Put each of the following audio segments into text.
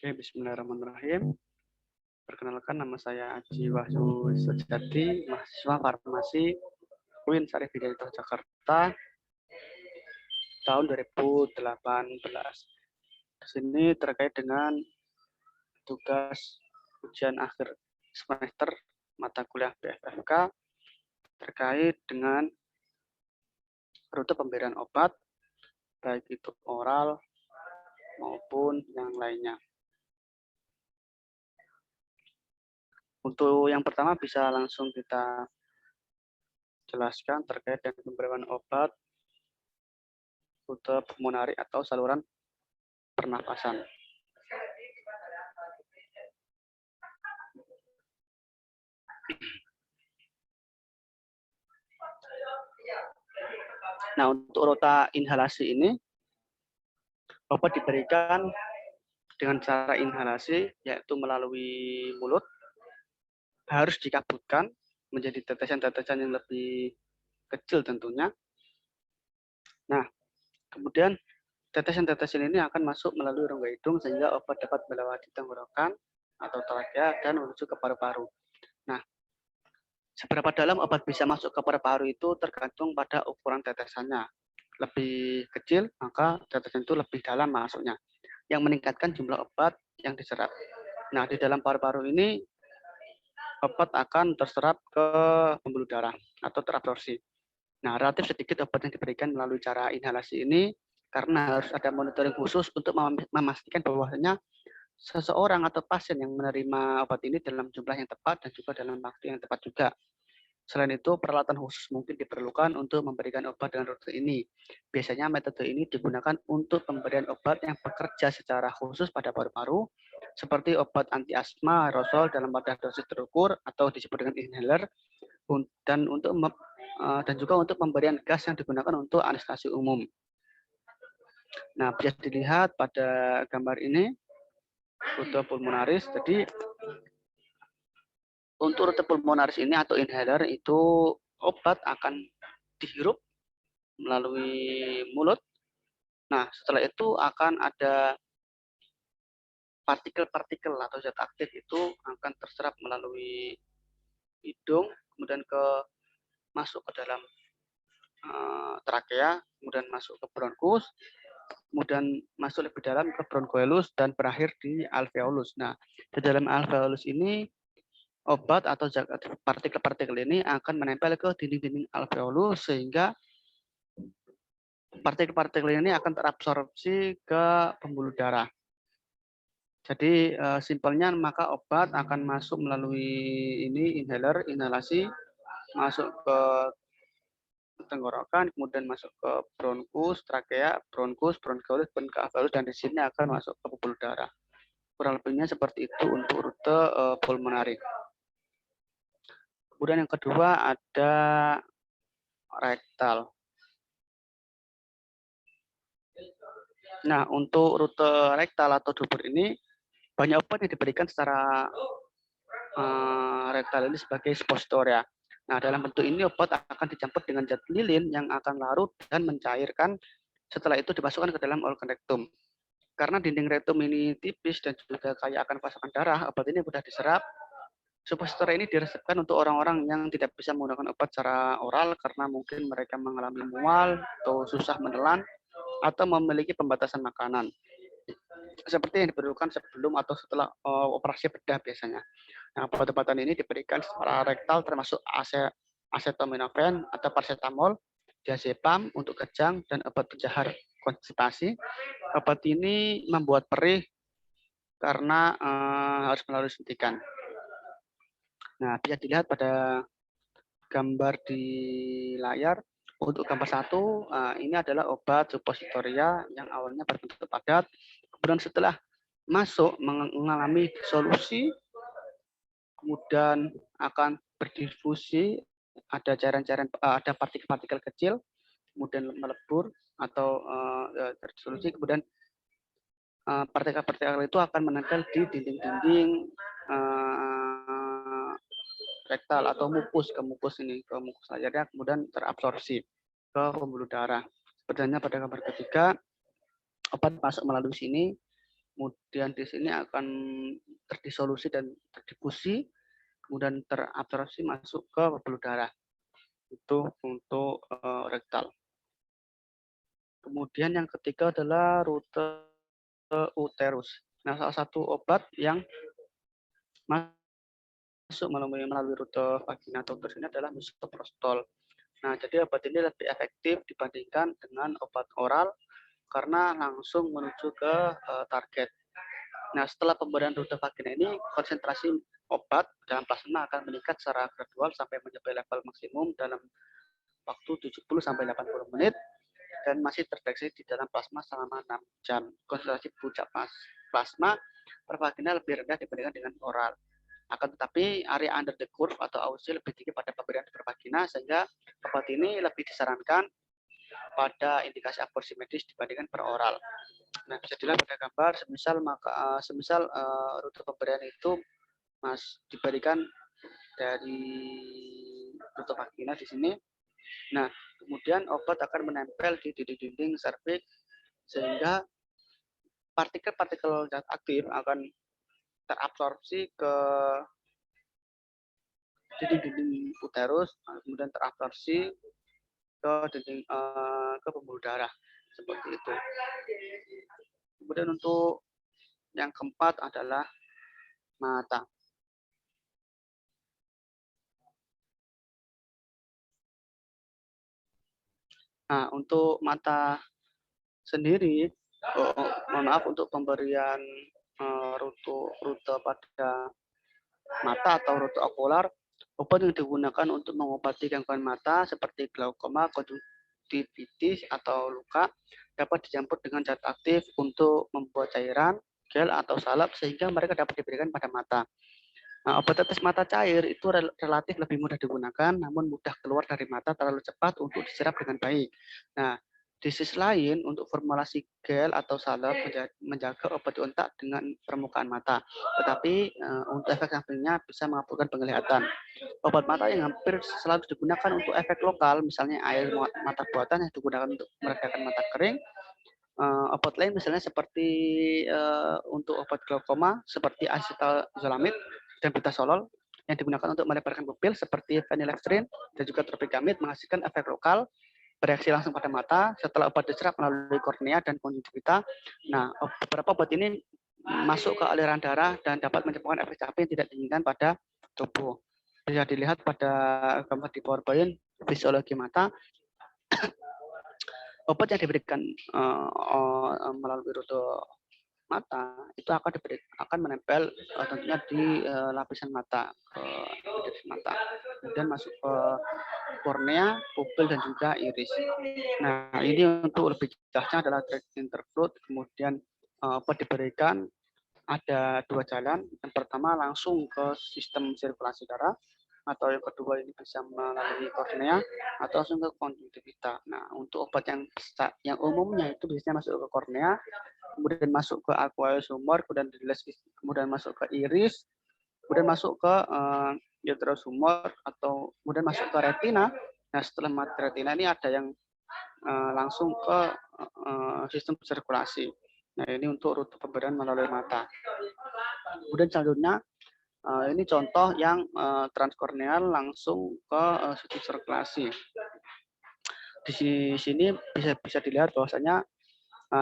Oke, bismillahirrahmanirrahim. Perkenalkan, nama saya Aji Wahyu Sejati, mahasiswa farmasi UIN Syarif Hidayatullah Jakarta tahun 2018. Di sini terkait dengan tugas ujian akhir semester mata kuliah BFFK terkait dengan rute pemberian obat, baik itu oral maupun yang lainnya. Untuk yang pertama bisa langsung kita jelaskan terkait dengan pemberian obat rute pulmonari atau saluran pernapasan. Nah, untuk rute inhalasi ini, obat diberikan dengan cara inhalasi, yaitu melalui mulut, harus dikabutkan menjadi tetesan-tetesan yang lebih kecil tentunya. Nah, kemudian tetesan-tetesan ini akan masuk melalui rongga hidung sehingga obat dapat melewati tenggorokan atau trakea dan menuju ke paru-paru. Nah, seberapa dalam obat bisa masuk ke paru-paru itu tergantung pada ukuran tetesannya. Lebih kecil, maka tetesan itu lebih dalam masuknya, yang meningkatkan jumlah obat yang diserap. Nah, di dalam paru-paru ini obat akan terserap ke pembuluh darah atau terabsorpsi. Nah, relatif sedikit obat yang diberikan melalui cara inhalasi ini karena harus ada monitoring khusus untuk memastikan bahwasanya seseorang atau pasien yang menerima obat ini dalam jumlah yang tepat dan juga dalam waktu yang tepat juga. Selain itu, peralatan khusus mungkin diperlukan untuk memberikan obat dengan rute ini. Biasanya metode ini digunakan untuk pemberian obat yang bekerja secara khusus pada paru-paru, seperti obat anti asma, aerosol dalam pada dosis terukur atau disebut dengan inhaler, dan juga untuk pemberian gas yang digunakan untuk anestesi umum. Nah, bisa dilihat pada gambar ini, rute pulmonaris. Jadi, untuk rute pulmonaris ini atau inhaler itu obat akan dihirup melalui mulut. Nah, setelah itu akan ada partikel-partikel atau zat aktif itu akan terserap melalui hidung, kemudian masuk ke dalam trakea, kemudian masuk ke bronkus, kemudian masuk lebih dalam ke bronkoelus dan berakhir di alveolus. Nah, di dalam alveolus ini obat atau partikel-partikel ini akan menempel ke dinding-dinding alveolus sehingga partikel-partikel ini akan terabsorpsi ke pembuluh darah. Jadi simpelnya maka obat akan masuk melalui ini inhalasi, masuk ke tenggorokan, kemudian masuk ke bronkus, trakea, bronkoelus, dan di sini akan masuk ke pembuluh darah. Kurang lebihnya seperti itu untuk rute pulmonari. Kemudian yang kedua ada rektal. Nah, untuk rute rektal atau dubur ini banyak obat yang diberikan secara rektal ini sebagai suppositoria. Nah, dalam bentuk ini obat akan dicampur dengan zat lilin yang akan larut dan mencairkan. Setelah itu dimasukkan ke dalam organ rektum. Karena dinding rektum ini tipis dan juga kaya akan pasokan darah, obat ini mudah diserap. Suppositor ini diresepkan untuk orang-orang yang tidak bisa menggunakan obat secara oral karena mungkin mereka mengalami mual atau susah menelan atau memiliki pembatasan makanan. Seperti yang diperlukan sebelum atau setelah operasi bedah biasanya. Nah, obat-obatan ini diberikan secara rektal termasuk acetaminophen atau paracetamol, diazepam untuk kejang, dan obat penjahar konstipasi. Obat ini membuat perih karena harus melalui suntikan. Nah, bisa dilihat pada gambar di layar. Untuk gambar 1, ini adalah obat suppositoria yang awalnya berbentuk padat. Kemudian setelah masuk mengalami solusi, kemudian akan berdifusi, ada cairan-cairan, ada partikel-partikel kecil, kemudian melebur atau tersolusi, kemudian partikel-partikel itu akan menempel di dinding-dinding rektal atau mukus ke mukus layarnya, kemudian terabsorpsi ke pembuluh darah. Sebenarnya pada gambar ketiga, obat masuk melalui sini, Kemudian di sini akan terdisolusi dan terdifusi, kemudian terabsorpsi masuk ke pembuluh darah. Itu untuk rektal. Kemudian yang ketiga adalah rute uterus. Nah, salah satu obat yang masuk melalui rute vagina atau uterus ini adalah misoprostol. Nah, jadi obat ini lebih efektif dibandingkan dengan obat oral karena langsung menuju ke target. Nah, setelah pemberian rute vagina ini, konsentrasi obat dalam plasma akan meningkat secara gradual sampai mencapai level maksimum dalam waktu 70 sampai 80 menit dan masih terdeteksi di dalam plasma selama 6 jam. Konsentrasi puncak plasma per vagina lebih rendah dibandingkan dengan oral. Akan tetapi area under the curve atau AUC lebih tinggi pada pemberian per vagina sehingga obat ini lebih disarankan pada indikasi aborsi medis dibandingkan per oral. Nah, bisa dilihat pada gambar, semisal rute pemberian itu diberikan dari rute vagina di sini. Nah, kemudian obat akan menempel di dinding serviks sehingga partikel-partikel zat aktif akan terabsorpsi ke dinding uterus, kemudian terabsorpsi ke ke pembuluh darah seperti itu. Kemudian untuk yang keempat adalah mata. Nah, untuk mata sendiri, mohon maaf untuk pemberian rute pada mata atau rute okular, obat yang digunakan untuk mengobati gangguan mata seperti glaukoma, konjungtivitis atau luka dapat dicampur dengan zat aktif untuk membuat cairan, gel atau salep sehingga mereka dapat diberikan pada mata. Nah, obat tetes mata cair itu relatif lebih mudah digunakan, namun mudah keluar dari mata terlalu cepat untuk diserap dengan baik. Nah, di sisi lain, untuk formulasi gel atau salep menjaga obat diuntak dengan permukaan mata. Tetapi untuk efek sampingnya bisa mengaburkan penglihatan. Obat mata yang hampir selalu digunakan untuk efek lokal, misalnya air mata buatan yang digunakan untuk meredakan mata kering. Obat lain misalnya seperti untuk obat glaukoma seperti acetazolamid dan betasolol yang digunakan untuk melebarkan pupil seperti phenylephrine dan juga tropikamid menghasilkan efek lokal bereaksi langsung pada mata setelah obat diserap melalui kornea dan konjungtivita. Nah, beberapa obat ini masuk ke aliran darah dan dapat menyebabkan efek samping yang tidak diinginkan pada tubuh. Bisa dilihat pada gambar di PowerPoint fisiologi mata. Obat yang diberikan melalui rute mata itu akan menempel tentunya di lapisan mata, mata, kemudian masuk ke kornea, pupil dan juga iris. Nah, ini untuk lebih jelasnya adalah trade interfloat, kemudian obat diberikan ada dua jalan. Yang pertama langsung ke sistem sirkulasi darah, atau yang kedua ini bisa melalui kornea atau langsung ke konjungtivita. Nah, untuk obat yang umumnya itu biasanya masuk ke kornea, kemudian masuk ke aqueous humor, kemudian masuk ke iris, kemudian masuk ke vitreous humor atau kemudian masuk ke retina. Nah, setelah retina ini ada yang langsung ke sistem sirkulasi. Nah, ini untuk rute pemberian melalui mata. Kemudian selanjutnya ini contoh yang transkorneal langsung ke sistem sirkulasi. Di sini bisa dilihat bahwasanya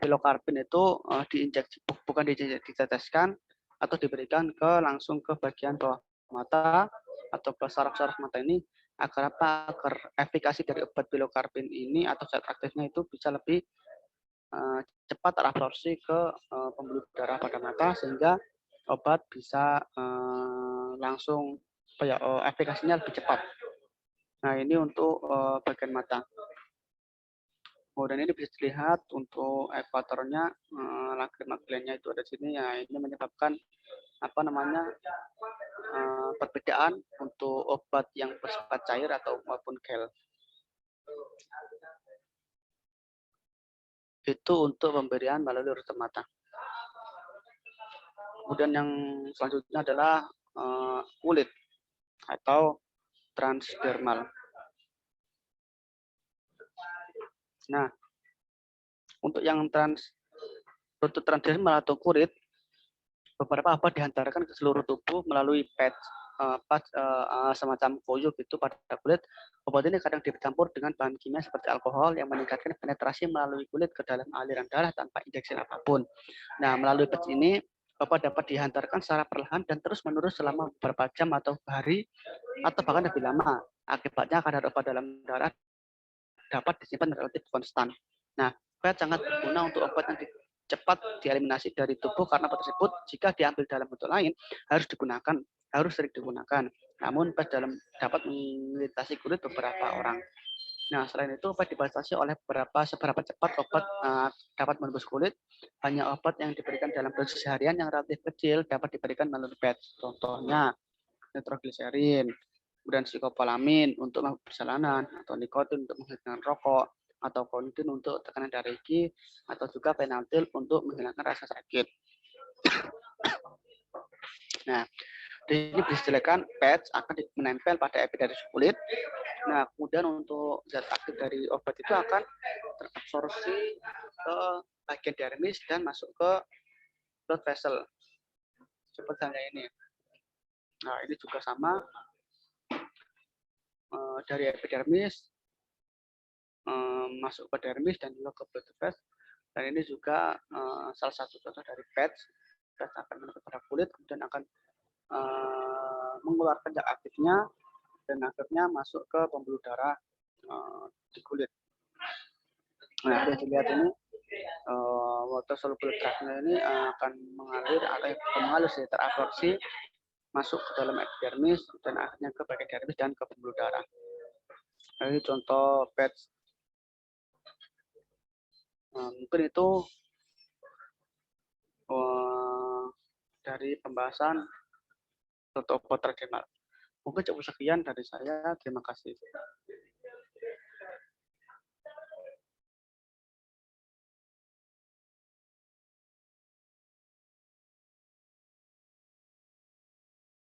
pilokarpin itu diinjeksi, bukan diteteskan atau diberikan langsung ke bagian bawah mata atau ke saraf-saraf mata ini agar agar efikasi dari obat pilokarpin ini atau zat aktifnya itu bisa lebih cepat terabsorpsi ke pembuluh darah pada mata sehingga obat bisa langsung efikasinya lebih cepat. Nah, ini untuk bagian mata. Kemudian ini bisa dilihat untuk ekuatornya, lagrim-lagrimnya itu ada di sini ya. Ini menyebabkan perbedaan untuk obat yang bersifat cair atau maupun gel. Itu untuk pemberian melalui rute mata. Kemudian yang selanjutnya adalah kulit atau transdermal. Nah, untuk yang rute transdermal atau kulit beberapa obat dihantarkan ke seluruh tubuh melalui patch, semacam koyo gitu pada kulit. Obat ini kadang dicampur dengan bahan kimia seperti alkohol yang meningkatkan penetrasi melalui kulit ke dalam aliran darah tanpa injeksi apapun. Nah, melalui patch ini obat dapat dihantarkan secara perlahan dan terus-menerus selama beberapa jam atau hari atau bahkan lebih lama. Akibatnya kadar obat dalam darah dapat disimpan relatif konstan. Nah, PET sangat berguna untuk obat yang cepat dieliminasi dari tubuh karena obat tersebut jika diambil dalam bentuk lain harus sering digunakan. Namun PET dapat melintasi kulit beberapa orang. Nah, selain itu obat dibatasi oleh seberapa cepat obat dapat menembus kulit. Banyak obat yang diberikan dalam dosis harian yang relatif kecil dapat diberikan melalui PET. Contohnya nitrogliserin, kemudian psikopolamin untuk mabuk perjalanan, atau nikotin untuk menghilangkan rokok, atau kontin untuk tekanan darah tinggi, atau juga penaltil untuk menghilangkan rasa sakit. Nah, ini diistilahkan patch akan menempel pada epidermis kulit. Nah, kemudian untuk zat aktif dari obat itu akan terabsorpsi ke bagian dermis dan masuk ke blood vessel. Seperti halnya ini. Nah, ini juga sama dari epidermis masuk ke dermis dan juga ke blood vessel. Dan ini juga salah satu contoh dari patch. Patch akan menempel pada kulit, kemudian akan mengeluarkan zat aktifnya dan akhirnya masuk ke pembuluh darah di kulit. Nah, yang dilihat ini water soluble drugnya ini akan mengalir terabsorpsi masuk ke dalam epidermis dan akhirnya ke bagian dermis dan ke pembuluh darah. Nah, ini contoh patch. Mungkin itu dari pembahasan obat tradisional. Mungkin cukup sekian dari saya. Terima kasih.